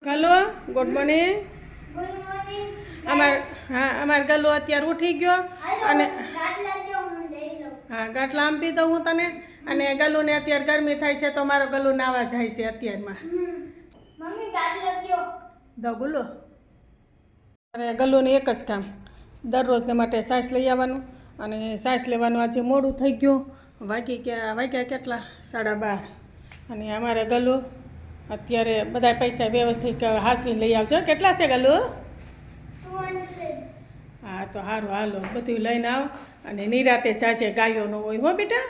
ગલો good morning. અમાર ગલો અત્યારે ઉઠી ગયો અને હા ગાંઠલા આમ પીધો હું તને અને ગલું ને અત્યારે ગરમી થાય છે તો મારો ગલું નાવા જાય છે અત્યારમાં. દો ગુલ્લો અને ગલુંને એક જ કામ દરરોજને માટે સાસ લઈ આવવાનું અને સાસ લેવાનું. આજે મોડું થઈ ગયું, વાગ્યા કેટલા 12:30 અને અમારે ગલું અત્યારે બધા પૈસા વ્યવસ્થિત હાસવીને લઈ આવજો. કેટલા છે ગલું? 200. હા તો સારું, હાલો બધું લઈને આવ અને નિરાતે જાજે, ગાયો ન હોય હો બેટા.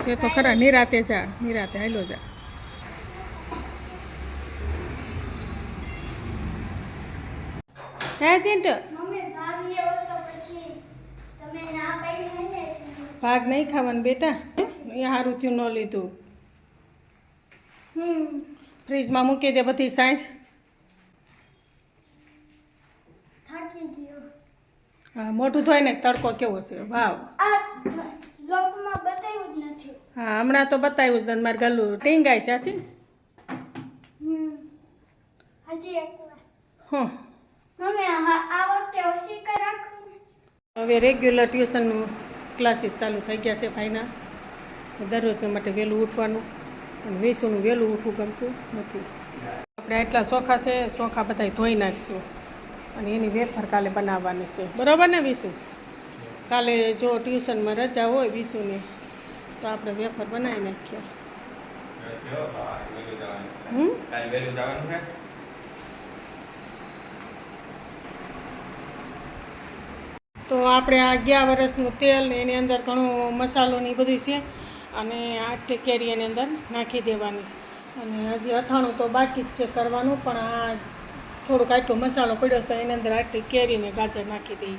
છે તો ખરા, નિરાતે જા, નિરાતે હાલો જા. હે ચિંટુ ભાગ નહીં ખાવાનું બેટા, એ સારું થયું ન લીધું. ફ્રીજમાં મૂકી દે બધી સાઈઝ. હા મોટું ધોઈ ને, તડકો કેવો છે વાવ. હા હમણાં તો બતાવ્યું જ નથી. મારે ગલું ટીંગાય છે આછી. હવે રેગ્યુલર ટ્યુશનનું ક્લાસીસ ચાલુ થઈ ગયા છે ભાઈના. દરરોજને માટે વહેલું ઉઠવાનું અને વિશુનું વહેલું ઉઠવું ગમતું નથી. આપણે એટલા ચોખા છે, ચોખા બધા ધોઈ નાખીશું અને એની વેફર કાલે બનાવવાની છે. બરાબર ને વિશુ? કાલે જો ટ્યુશનમાં રજા હોય વિશુને તો આપણે વેફર બનાવી નાખીએ. તો આપણે આ 11 વર્ષનું તેલ ને એની અંદર ઘણો મસાલો ને એ બધું છે અને 8 કેરી એની અંદર નાખી દેવાની છે. અને હજી અથાણું તો બાકી જ છે કરવાનું, પણ આ થોડુંક આટલો મસાલો પડ્યો તો એની અંદર 8 કેરી ને ગાજર નાખી દઈએ.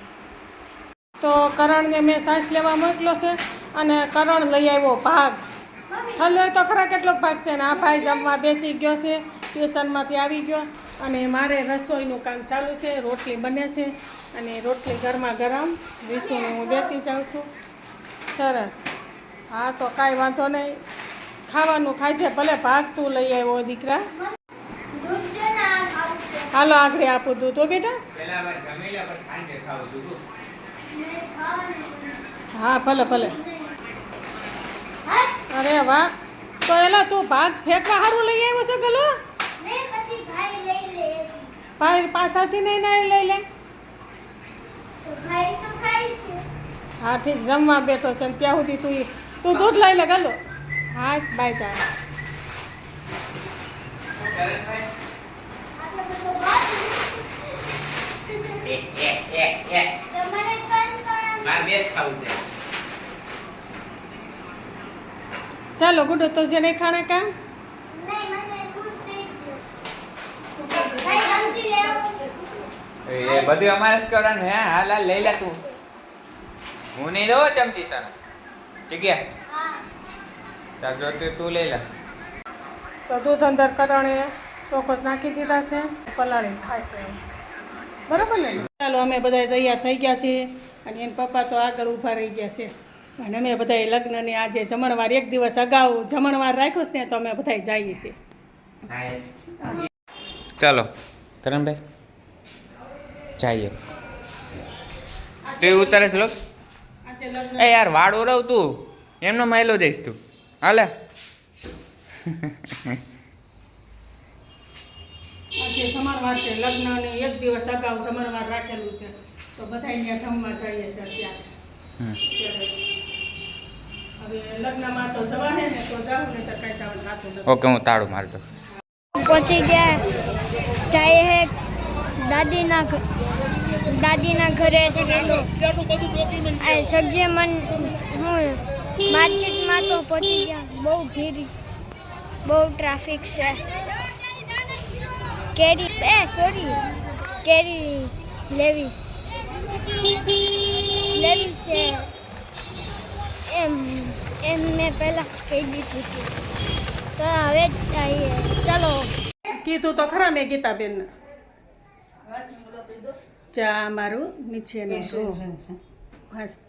તો કરણને મેં સાસ લેવા મોકલ્યો છે અને કરણ લઈ આવ્યો ભાગ. ઠલ્યો તો ખરા કેટલોક ભાગ છે ને આ ભાઈ જમવા બેસી ગયો છે, ટ્યુશનમાંથી આવી ગયો અને મારે રસોઈનું કામ ચાલુ છે. રોટલી બને છે અને રોટલી ગરમા ગરમ વિશુને હું દેતી જાઉં છું. સરસ. હા તો કાંઈ વાંધો નહીં, ખાવાનું ખાય છે. ભલે ભાગ તું લઈ આવ્યો દીકરા. હાલો આગળ આપું દૂધ હો બેટા. હા ભલે ભલે. અરે વાહ, તો એલા તું ભાગ ફેંકવા સારું લઈ આવ્યો છે ગલો? ભાઈ પાછળથી નહીં લઈ લે. હા ઠીક, જમવા બેઠો છે ને ત્યાં સુધી તું દૂધ લઈ લે ગલો. હા બાય બાય. ચાલો ગુડો તો જે નહીં ખાણે કા એ બધું અમારે જ કરવાનું. હે હાલ હાલ લઈ લે તું, હું નહીં દઉં ચમચી તને. જગ્યા તાર જોતી તું લઈ લે. તો દૂધ અંદર કરણે ચોક્કસ નાખી દીધા છે, પલાળી ખાય છે. બરાબર ને? ચાલો અમે બધા તૈયાર થઈ ગયા છીએ અને એના પપ્પા તો આગળ ઊભા રહી ગયા છે અને અમે બધા લગ્નની આજે જમણવાર એક દિવસ અગાઉ જમણવાર રાખ્યું છે ને તો અમે બધા જઈએ છીએ. ચાલો કરણભાઈ જઈએ. તું ઉતારે છે લોક. એ યાર વાળ ઓરવ તું, એમનો માયલો જઈશ તું. હાલે આજે જમણવાર છે, લગ્નની એક દિવસ અગાઉ જમણવાર રાખેલું છે તો બધા અહીંયા જમવા જઈએ છે અત્યારે. હવે લગ્નમાં તો જવાને ને તો જાવું ને તો કઈ જવાનું થતું નથી. ઓકે હું તાળું મારતો. પહોંચી ગયા જાય હે દાદીના ઘરે. સબ્જી મન હું માર્કેટમાં તો પહોંચી ગયા. બહુ ભીડ, બહુ ટ્રાફિક છે. કેરી લેવી છે એમ મેં પહેલાં કહી દીધું હતું. તો હવે જ આવીએ. ચાલો. કીધું તો ખરા મેં ગીતાબેન. ચા મારું નીચેનું મસ્ત.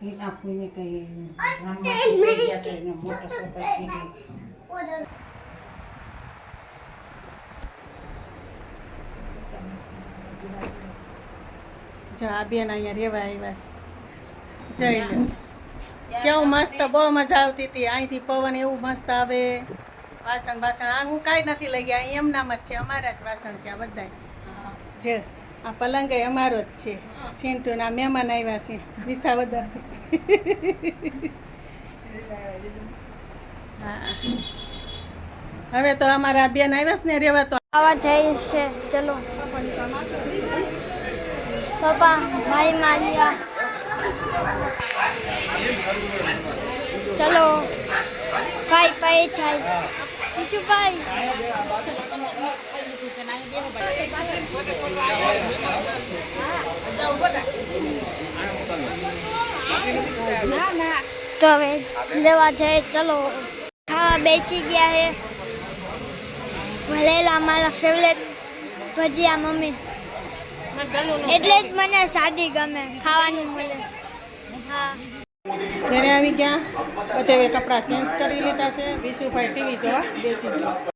કોઈને કઈ ગામમાં ગયા તો એને મોટા છોકરા કીધી. જો આ બેન અહીંયા રેવા આવ્યા છે. જઈ લે કેવું મસ્ત, બહુ મજા આવતી હતી. અહીંથી પવન એવું મસ્ત આવે. વાસણ બાસણ આ હું કાંઈ નથી લઈ ગયા, અહીં એમ નામ જ છે, અમારા જ વાસણ છે આ બધા. જે આ પલંગ એ અમારો જ છે. ચિંટુના મહેમાન આવ્યા છે વિસાવદર. હા હવે તો અમારા બેન આવ્યા છે ને રેવા તો આવા જાય છે. ચલો પપ્પા ભાઈ માલિયા ચલો ભાઈ ભાઈ જાય બીજું ભાઈ તો હવે લેવા જાય. ચલો ખાવા બેસી ગયા હે. ભલેલા મારા ફેવરેટ ભજીયા મમ્મી, એટલે જ મને સાદી ગમે, ખાવાની મળે. હા ઘરે આવી ગયા, બધે કપડાં ચેન્જ કરી લીધા છે. વિશુભાઈ ટીવી જોવા બેસી ગયા.